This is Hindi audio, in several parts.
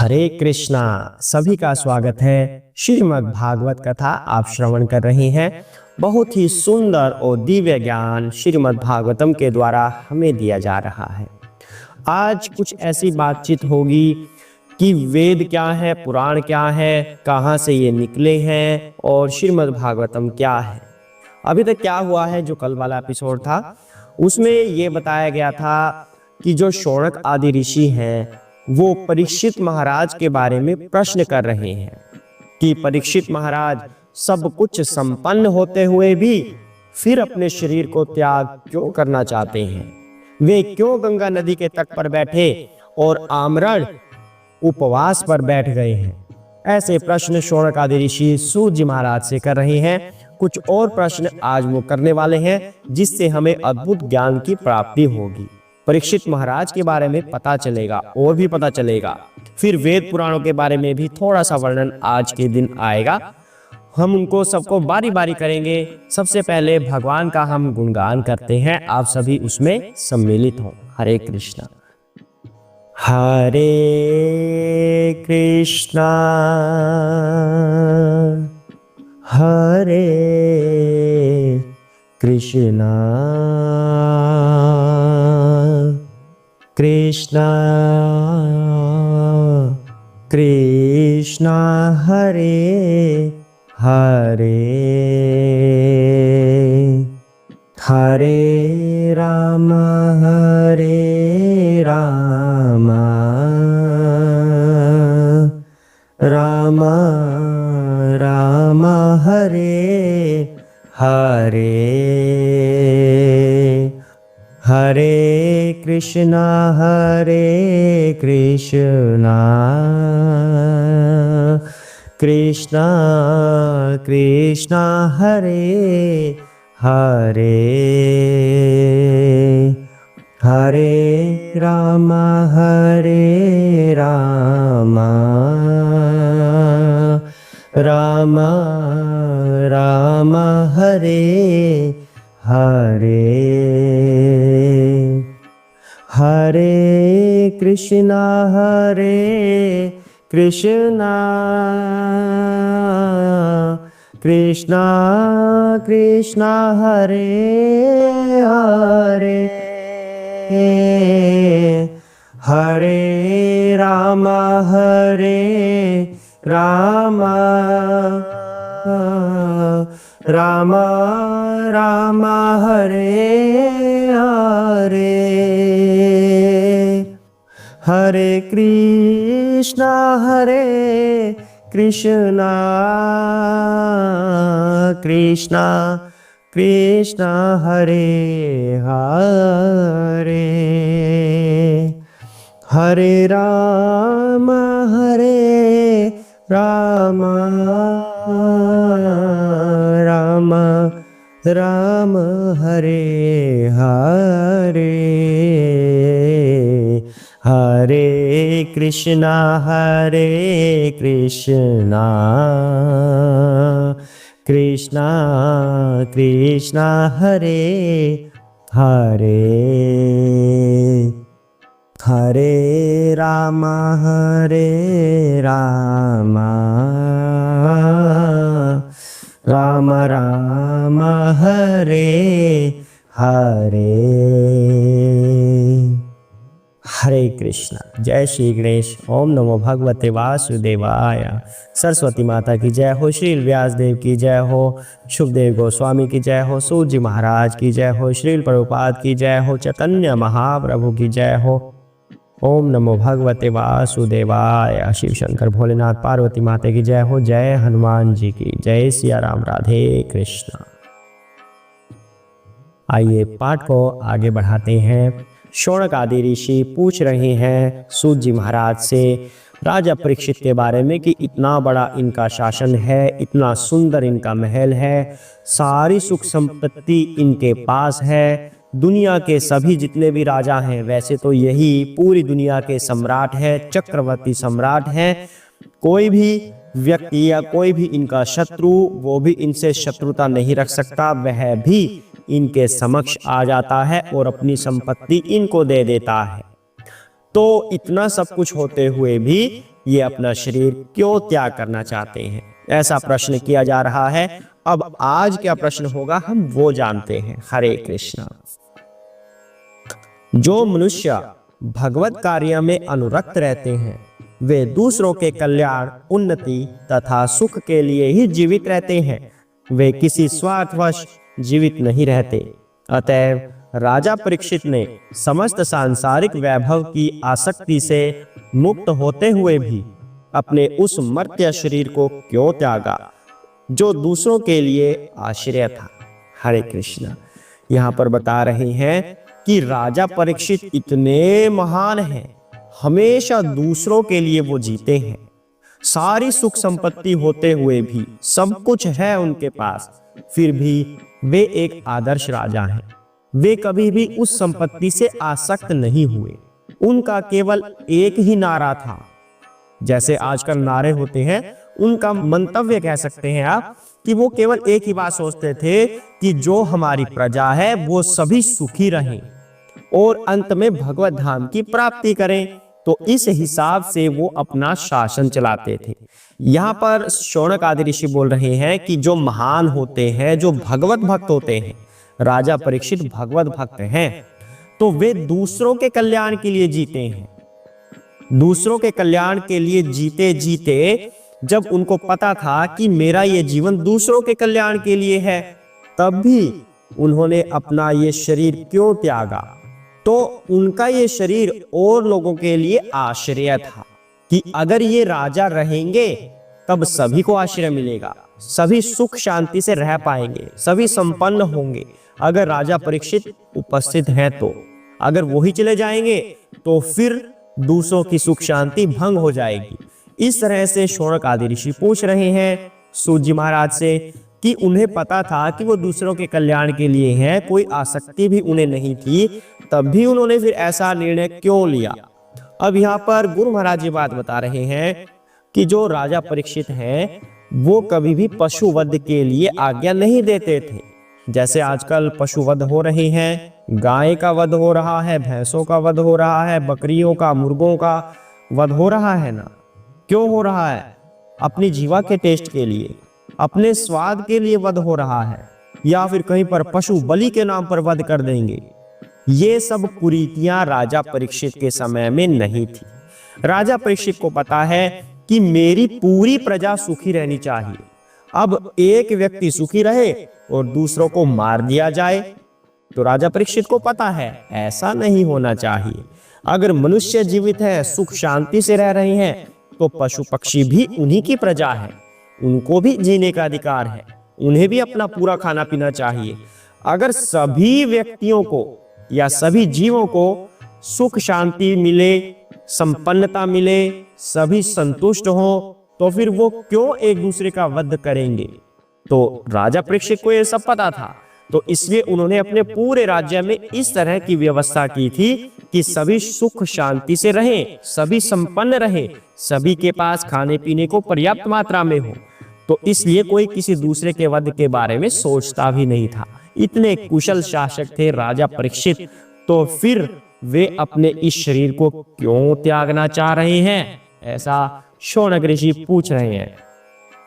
हरे कृष्णा। सभी का स्वागत है। श्रीमद् भागवत कथा आप श्रवण कर रहे हैं। बहुत ही सुंदर और दिव्य ज्ञान श्रीमद् भागवतम के द्वारा हमें दिया जा रहा है। आज कुछ ऐसी बातचीत होगी कि वेद क्या है, पुराण क्या है, कहाँ से ये निकले हैं और श्रीमद् भागवतम क्या है। अभी तक क्या हुआ है, जो कल वाला एपिसोड था उसमें ये बताया गया था कि जो शौनक आदि ऋषि हैं वो परीक्षित महाराज के बारे में प्रश्न कर रहे हैं कि परीक्षित महाराज सब कुछ संपन्न होते हुए भी फिर अपने शरीर को त्याग क्यों करना चाहते हैं। वे क्यों गंगा नदी के तट पर बैठे और आमरण उपवास पर बैठ गए हैं। ऐसे प्रश्न शौनक आदि ऋषि सूत जी महाराज से कर रहे हैं। कुछ और प्रश्न आज वो करने वाले हैं जिससे हमें अद्भुत ज्ञान की प्राप्ति होगी। परीक्षित महाराज के बारे में पता चलेगा और भी पता चलेगा। फिर वेद पुराणों के बारे में भी थोड़ा सा वर्णन आज के दिन आएगा। हम उनको सबको बारी बारी करेंगे। सबसे पहले भगवान का हम गुणगान करते हैं, आप सभी उसमें सम्मिलित हों। हरे कृष्णा। हरे कृष्णा हरे कृष्णा कृष्णा कृष्णा हरे हरे हरे राम राम राम हरे हरे हरे कृष्णा कृष्णा कृष्णा हरे हरे हरे राम राम राम हरे हरे हरे कृष्णा कृष्णा कृष्णा हरे हरे हरे राम राम राम हरे हरे हरे कृष्णा कृष्णा कृष्णा हरे हरे हरे राम राम राम हरे हरे हरे कृष्णा कृष्णा कृष्णा हरे हरे हरे राम राम राम हरे हरे हरे कृष्णा। जय श्री गणेश। ओम नमो भगवते वासुदेवाय। सरस्वती माता की जय हो, श्री व्यास देव की जय हो, शुभदेव गोस्वामी की जय हो, सूत जी महाराज की जय हो, श्री प्रभुपाद की जय हो, चैतन्य महाप्रभु की जय हो। ओम नमो भगवते वासुदेवाय। शिव शंकर भोलेनाथ पार्वती माता की जय हो। जय हनुमान जी की जय। सिया राम। राधे कृष्णा। आइए पाठ को आगे बढ़ाते हैं। शौनक आदि ऋषि पूछ रहे हैं सूत जी महाराज से राजा परीक्षित के बारे में कि इतना बड़ा इनका शासन है, इतना सुंदर इनका महल है, सारी सुख संपत्ति इनके पास है। दुनिया के सभी जितने भी राजा हैं, वैसे तो यही पूरी दुनिया के सम्राट है, चक्रवर्ती सम्राट हैं। कोई भी व्यक्ति या कोई भी इनका शत्रु, वो भी इनसे शत्रुता नहीं रख सकता, वह भी इनके समक्ष आ जाता है और अपनी संपत्ति इनको दे देता है। तो इतना सब कुछ होते हुए भी ये अपना शरीर क्यों त्याग करना चाहते हैं, ऐसा प्रश्न किया जा रहा है। अब आज क्या प्रश्न होगा हम वो जानते हैं। हरे कृष्णा। जो मनुष्य भगवत कार्य में अनुरक्त रहते हैं वे दूसरों के कल्याण, उन्नति तथा सुख के लिए ही जीवित रहते हैं, वे किसी स्वार्थवश जीवित नहीं रहते। अतएव राजा परीक्षित ने समस्त सांसारिक वैभव की आसक्ति से मुक्त होते हुए भी अपने उस मर्त्य शरीर को क्यों त्यागा जो दूसरों के लिए आश्रय था। हरे कृष्णा। यहाँ पर बता रहे हैं कि राजा परीक्षित इतने महान हैं, हमेशा दूसरों के लिए वो जीते हैं। सारी सुख संपत्ति होते हुए भी, सब कुछ है उनके पास, फिर भी वे एक आदर्श राजा हैं। वे कभी भी उस संपत्ति से आसक्त नहीं हुए। उनका केवल एक ही नारा था, जैसे आजकल नारे होते हैं, उनका मंतव्य कह सकते हैं आप, कि वो केवल एक ही बात सोचते थे कि जो हमारी प्रजा है वो सभी सुखी रहें और अंत में भगवत धाम की प्राप्ति करें। तो इस हिसाब से वो अपना शासन चलाते थे। यहाँ पर शौनक आदि ऋषि बोल रहे हैं कि जो महान होते हैं, जो भगवत भक्त होते हैं, राजा परीक्षित भगवत भक्त हैं, तो वे दूसरों के कल्याण के लिए जीते हैं। दूसरों के कल्याण के लिए जीते जीते जब उनको पता था कि मेरा ये जीवन दूसरों के कल्याण के लिए है, तब भी उन्होंने अपना ये शरीर क्यों त्यागा। तो उनका ये शरीर और लोगों के लिए आश्रय था कि अगर ये राजा रहेंगे तब सभी को आश्रय मिलेगा, सभी सुख शांति से रह पाएंगे, सभी संपन्न होंगे। अगर राजा परीक्षित उपस्थित हैं तो, अगर वही चले जाएंगे तो फिर दूसरों की सुख शांति भंग हो जाएगी। इस तरह से शौनक आदि ऋषि पूछ रहे हैं सूत जी महाराज से कि उन्हें पता था कि वो दूसरों के कल्याण के लिए हैं, कोई आसक्ति भी उन्हें नहीं थी, तब भी उन्होंने फिर ऐसा निर्णय क्यों लिया। अब यहाँ पर गुरु महाराज जी बात बता रहे हैं कि जो राजा परीक्षित हैं वो कभी भी पशु वध के लिए आज्ञा नहीं देते थे। जैसे आजकल पशु वध हो रहे हैं, गाय का वध हो रहा है, भैंसों का वध हो रहा है, बकरियों का, मुर्गों का वध हो रहा है ना। क्यों हो रहा है? अपनी जीवा के टेस्ट के लिए, अपने स्वाद के लिए वध हो रहा है, या फिर कहीं पर पशु बलि के नाम पर वध कर देंगे। ये सब कुरीतियां राजा परीक्षित के समय में नहीं थी। राजा परीक्षित को पता है कि मेरी पूरी प्रजा सुखी रहनी चाहिए। अब एक व्यक्ति सुखी रहे और दूसरों को मार दिया जाए, तो राजा परीक्षित को पता है ऐसा नहीं होना चाहिए। अगर मनुष्य जीवित है, सुख शांति से रह रहे हैं, तो पशु पक्षी भी उन्हीं की प्रजा है, उनको भी जीने का अधिकार है, उन्हें भी अपना पूरा खाना पीना चाहिए। अगर सभी व्यक्तियों को या सभी जीवों को सुख शांति मिले, संपन्नता मिले, सभी संतुष्ट हो, तो फिर वो क्यों एक दूसरे का वध करेंगे। तो राजा परीक्षित को ये सब पता था, तो इसलिए उन्होंने अपने पूरे राज्य में इस तरह की व्यवस्था की थी कि सभी सुख शांति से रहें, सभी संपन्न रहे, सभी के पास खाने पीने को पर्याप्त मात्रा में हो। तो इसलिए कोई किसी दूसरे के वध के बारे में सोचता भी नहीं था। इतने कुशल शासक थे राजा परीक्षित, तो फिर वे अपने इस शरीर को क्यों त्यागना चाह रहे हैं, ऐसा शौनक ऋषि पूछ रहे हैं।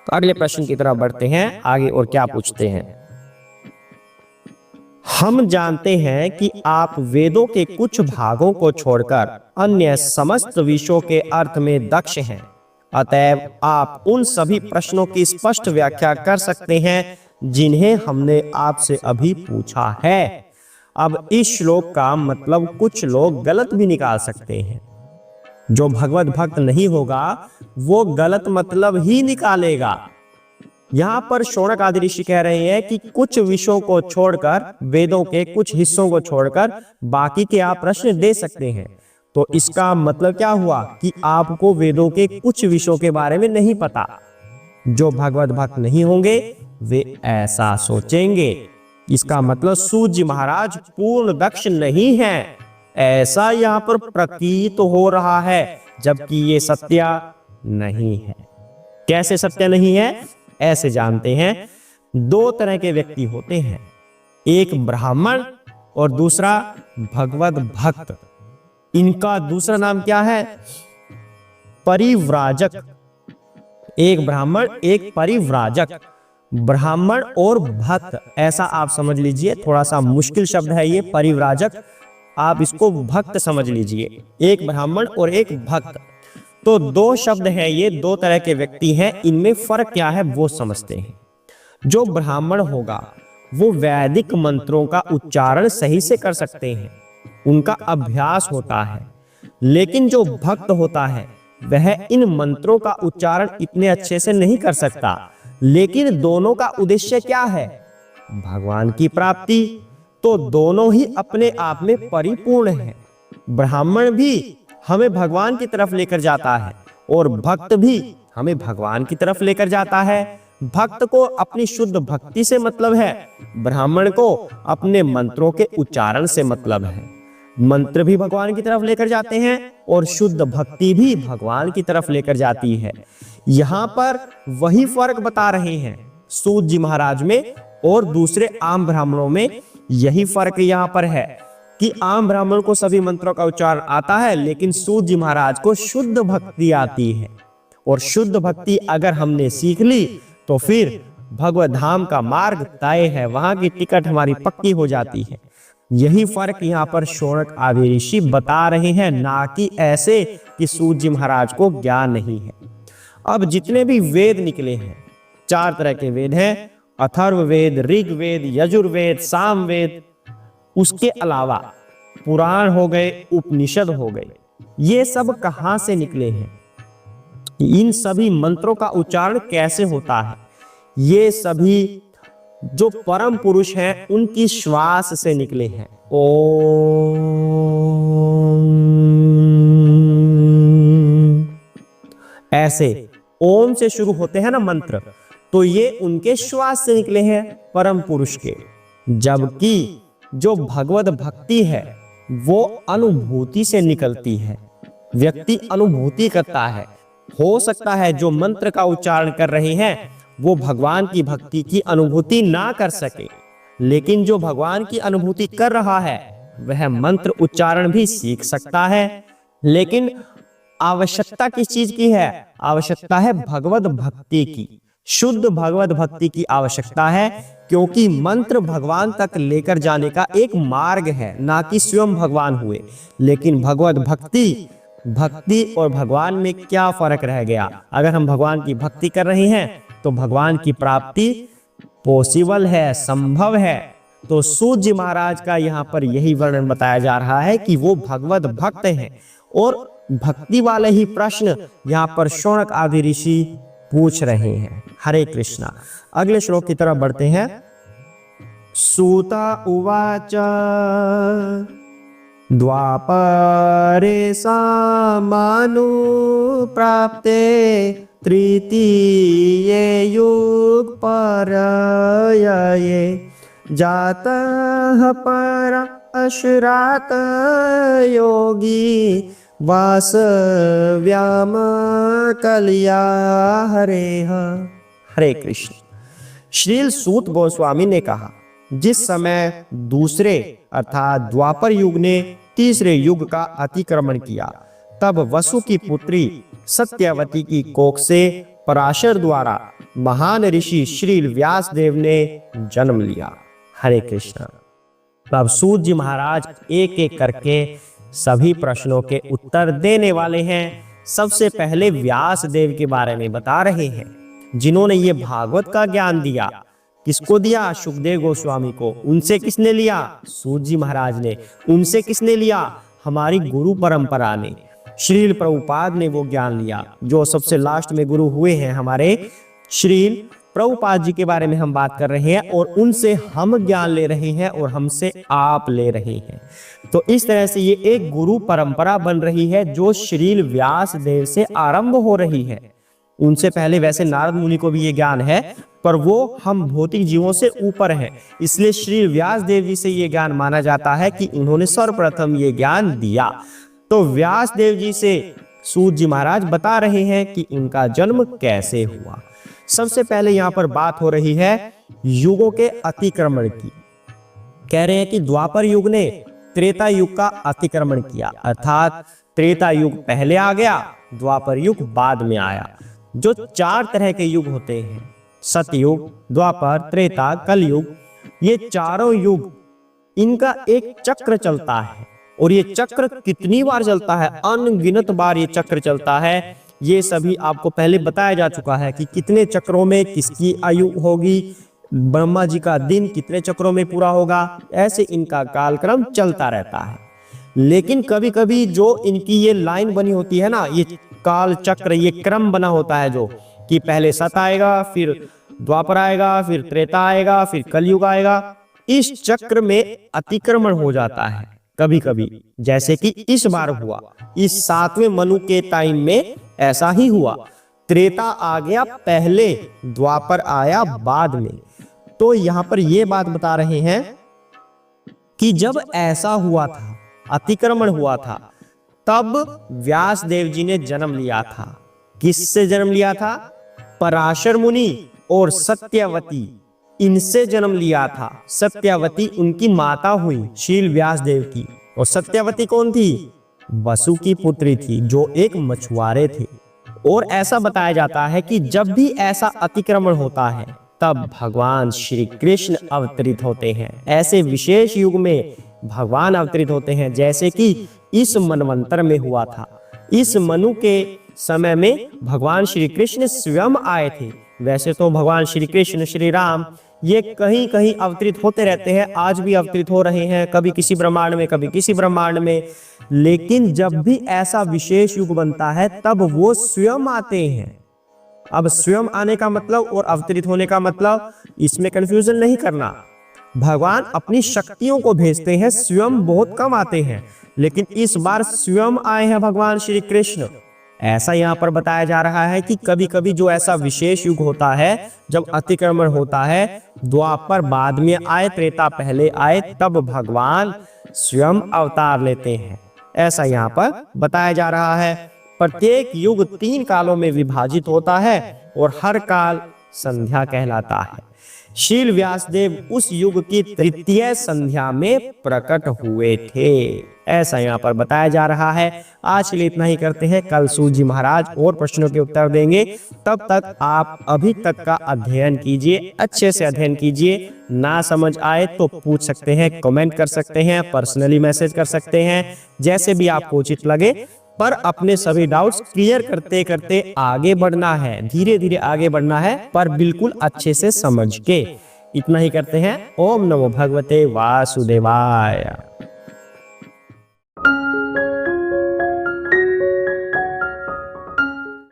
तो अगले प्रश्न की तरफ बढ़ते हैं आगे, और क्या पूछते हैं। हम जानते हैं कि आप वेदों के कुछ भागों को छोड़कर अन्य समस्त विषयों के अर्थ में दक्ष हैं। अतएव आप उन सभी प्रश्नों की स्पष्ट व्याख्या कर सकते हैं जिन्हें हमने आपसे अभी पूछा है। अब इस श्लोक का मतलब कुछ लोग गलत भी निकाल सकते हैं। जो भगवत भक्त नहीं होगा वो गलत मतलब ही निकालेगा। यहाँ पर शौनक आदि ऋषि कह रहे हैं कि कुछ विषयों को छोड़कर, वेदों के कुछ हिस्सों को छोड़कर बाकी के आप प्रश्न दे सकते हैं। तो इसका मतलब क्या हुआ कि आपको वेदों के कुछ विषयों के बारे में नहीं पता। जो भगवत भक्त नहीं होंगे वे ऐसा सोचेंगे। इसका मतलब सूत जी महाराज पूर्ण दक्ष नहीं हैं, ऐसा यहाँ पर प्रतीत हो रहा है, जबकि ये सत्य नहीं है। कैसे सत्य नहीं है? ऐसे जानते हैं, दो तरह के व्यक्ति होते हैं, एक ब्राह्मण और दूसरा भगवत भक्त। इनका दूसरा नाम क्या है? परिव्राजक, एक ब्राह्मण एक परिव्राजक, ब्राह्मण और भक्त, ऐसा आप समझ लीजिए। थोड़ा सा मुश्किल शब्द है ये परिव्राजक, आप इसको भक्त समझ लीजिए। एक ब्राह्मण और एक भक्त, तो दो शब्द हैं ये, दो तरह के व्यक्ति हैं, इनमें फर्क क्या है वो समझते हैं। जो ब्राह्मण होगा वो वैदिक मंत्रों का उच्चारण सही से कर सकते हैं, उनका अभ्यास होता है। लेकिन जो भक्त होता है वह इन मंत्रों का उच्चारण इतने अच्छे से नहीं कर सकता। लेकिन दोनों का उद्देश्य क्या है? भगवान की प्राप्ति। तो दोनों ही अपने आप में परिपूर्ण हैं। ब्राह्मण भी हमें भगवान की तरफ लेकर जाता है और भक्त भी हमें भगवान की तरफ लेकर जाता है। भक्त को अपनी शुद्ध भक्ति से मतलब है, ब्राह्मण को अपने मंत्रों के उच्चारण से मतलब है। मंत्र भी भगवान की तरफ लेकर जाते हैं और शुद्ध भक्ति भी भगवान की तरफ लेकर जाती है। यहाँ पर वही फर्क बता रहे हैं सूत जी महाराज में और दूसरे आम ब्राह्मणों में। यही फर्क यहाँ पर है कि आम ब्राह्मण को सभी मंत्रों का उच्चारण आता है, लेकिन सूत जी महाराज को शुद्ध भक्ति आती है। और शुद्ध भक्ति अगर हमने सीख ली तो फिर भगवत धाम का मार्ग तय है, वहां की टिकट हमारी पक्की हो जाती है। यही फर्क यहाँ पर शौनक आदि ऋषि बता रहे हैं, ना कि ऐसे कि सूत जी महाराज को ज्ञान नहीं है। अब जितने भी वेद निकले हैं, 4 तरह के वेद हैं, अथर्ववेद, ऋग्वेद, यजुर्वेद, सामवेद, उसके अलावा पुराण हो गए, उपनिषद हो गए, ये सब कहां से निकले हैं? इन सभी मंत्रों का उच्चारण कैसे होता है? ये सभी जो परम पुरुष हैं उनकी श्वास से निकले हैं। ओम, ऐसे ओम से शुरू होते हैं ना मंत्र, तो ये उनके श्वास से निकले हैं परम पुरुष के। जबकि जो भगवत भक्ति है वो अनुभूति से निकलती है, व्यक्ति अनुभूति करता है। हो सकता है जो मंत्र का उच्चारण कर रहे हैं वो भगवान की भक्ति की अनुभूति ना कर सके, लेकिन जो भगवान की अनुभूति कर रहा है वह मंत्र उच्चारण भी सीख सकता है। लेकिन आवश्यकता किस चीज की है? आवश्यकता है भगवत भक्ति की, शुद्ध भगवत भक्ति की आवश्यकता है, क्योंकि मंत्र भगवान तक लेकर जाने का एक मार्ग है, ना कि स्वयं भगवान हुए। लेकिन भगवत भक्ति और भगवान में क्या फर्क रह गया? अगर हम भगवान की भक्ति कर रहे हैं तो भगवान की प्राप्ति पॉसिबल है, संभव है। तो सूत जी महाराज का यहाँ पर यही वर्णन बताया जा रहा है कि वो भगवत भक्त हैं और भक्ति वाले ही प्रश्न यहाँ पर शौनक आदि ऋषि पूछ रहे हैं। हरे कृष्णा। अगले श्लोक की तरफ बढ़ते हैं। सूता उवाच द्वापरे सामानु प्राप्ते तृतीये युग परये जातः पर अश्रात योगी वासव्याम कलिया हरेह। हरे कृष्ण। श्रील सूत गोस्वामी ने कहा, जिस समय दूसरे अर्थात द्वापर युग ने तीसरे युग का अतिक्रमण किया, तब वसु की पुत्री सत्यवती की कोख से पराशर द्वारा महान ऋषि श्री व्यास देव ने जन्म लिया। हरे कृष्ण। अब सूत जी महाराज एक एक करके सभी प्रश्नों के उत्तर देने वाले हैं। सबसे पहले व्यास देव के बारे में बता रहे हैं, जिन्होंने ये भागवत का ज्ञान दिया। किसको दिया? सुखदेव गोस्वामी को। उनसे किसने लिया? सूत जी महाराज ने। उनसे किसने लिया? हमारी गुरु परंपरा ने, श्रील प्रभुपाद ने वो ज्ञान लिया, जो सबसे लास्ट में गुरु हुए हैं हमारे श्रील प्रभुपाद जी के बारे में हम बात कर रहे हैं। और उनसे हम ज्ञान ले रहे हैं और हमसे आप ले रहे हैं। तो इस तरह से ये एक गुरु परंपरा बन रही है, जो श्रील व्यास देव से आरंभ हो रही है। उनसे पहले वैसे नारद मुनि को भी ये ज्ञान है, पर वो हम भौतिक जीवों से ऊपर हैं, इसलिए श्री व्यास देव जी से ये ज्ञान माना जाता है कि उन्होंने सर्वप्रथम ये ज्ञान दिया। तो व्यास देव जी से सूत जी महाराज बता रहे हैं कि उनका जन्म कैसे हुआ। सबसे पहले यहाँ पर बात हो रही है युगों के अतिक्रमण की। कह रहे हैं कि द्वापर युग ने त्रेता युग का अतिक्रमण किया, अर्थात त्रेता युग पहले आ गया द्वापर युग बाद में आया। जो 4 तरह के युग होते हैं, सतयुग, द्वापर, त्रेता, कलयुग, ये चारों युग, इनका एक चक्र चलता है। और ये चक्र कितनी बार चलता है, अनगिनत बार ये चक्र चलता है। ये सभी आपको पहले बताया जा चुका है कि कितने चक्रों में किसकी आयु होगी, ब्रह्मा जी का दिन कितने चक्रों में पूरा होगा, ऐसे इनका कालक्रम चलता रहता है। लेकिन कभी कभी जो इनकी ये लाइन बनी होती है ना, ये काल चक्र, ये क्रम बना होता है जो कि पहले सत आएगा, फिर द्वापर आएगा, फिर त्रेता आएगा, फिर कलयुग आएगा। इस चक्र में अतिक्रमण हो जाता है कभी कभी, जैसे कि इस बार हुआ, इस 7वें मनु के टाइम में ऐसा ही हुआ। त्रेता आ गया पहले, द्वापर आया बाद में। तो यहां पर यह बात बता रहे हैं कि जब ऐसा हुआ था, अतिक्रमण हुआ था, तब व्यास देव जी ने जन्म लिया था। किससे जन्म लिया था? पराशर मुनि और सत्यवती, इनसे जन्म लिया था। सत्यवती उनकी माता हुई शील व्यास देव की। और सत्यवती कौन थी? वसु की पुत्री थी, जो एक मछुआरे थे। और ऐसा बताया जाता है कि जब भी ऐसा अतिक्रमण होता है, तब भगवान श्री कृष्ण अवतरित होते हैं। ऐसे विशेष युग में भगवान अवतरित होते हैं, जैसे कि इस मनवंतर में हुआ था। इस मनु के समय में भगवान श्री कृष्ण स्वयं आए थे। वैसे तो भगवान श्री कृष्ण, श्री राम, ये कहीं कहीं अवतरित होते रहते हैं, आज भी अवतरित हो रहे हैं, कभी किसी ब्रह्मांड में, कभी किसी ब्रह्मांड में। लेकिन जब भी ऐसा विशेष युग बनता है, तब वो स्वयं आते हैं। अब स्वयं आने का मतलब और अवतरित होने का मतलब, इसमें कंफ्यूजन नहीं करना। भगवान अपनी शक्तियों को भेजते हैं, स्वयं बहुत कम आते हैं, लेकिन इस बार स्वयं आए हैं भगवान श्री कृष्ण। ऐसा यहाँ पर बताया जा रहा है कि कभी कभी जो ऐसा विशेष युग होता है, जब अतिक्रमण होता है, द्वापर बाद में आए, त्रेता पहले आए, तब भगवान स्वयं अवतार लेते हैं। ऐसा यहाँ पर बताया जा रहा है। प्रत्येक युग 3 कालों में विभाजित होता है और हर काल संध्या कहलाता है। शील व्यासदेव उस युग की तृतीय संध्या में प्रकट हुए थे, ऐसा यहाँ पर बताया जा रहा है। आज के लिए इतना ही करते हैं। कल सूत जी महाराज और प्रश्नों के उत्तर देंगे। तब तक आप अभी तक का अध्ययन कीजिए, अच्छे से अध्ययन कीजिए। ना समझ आए तो पूछ सकते हैं, कमेंट कर सकते हैं, पर्सनली मैसेज कर सकते हैं, जैसे भी आपको उचित लगे। पर अपने सभी डाउट्स क्लियर करते करते आगे बढ़ना है, धीरे धीरे आगे बढ़ना है, पर बिल्कुल अच्छे से समझ के। इतना ही करते हैं। ओम नमो भगवते वासुदेवाय।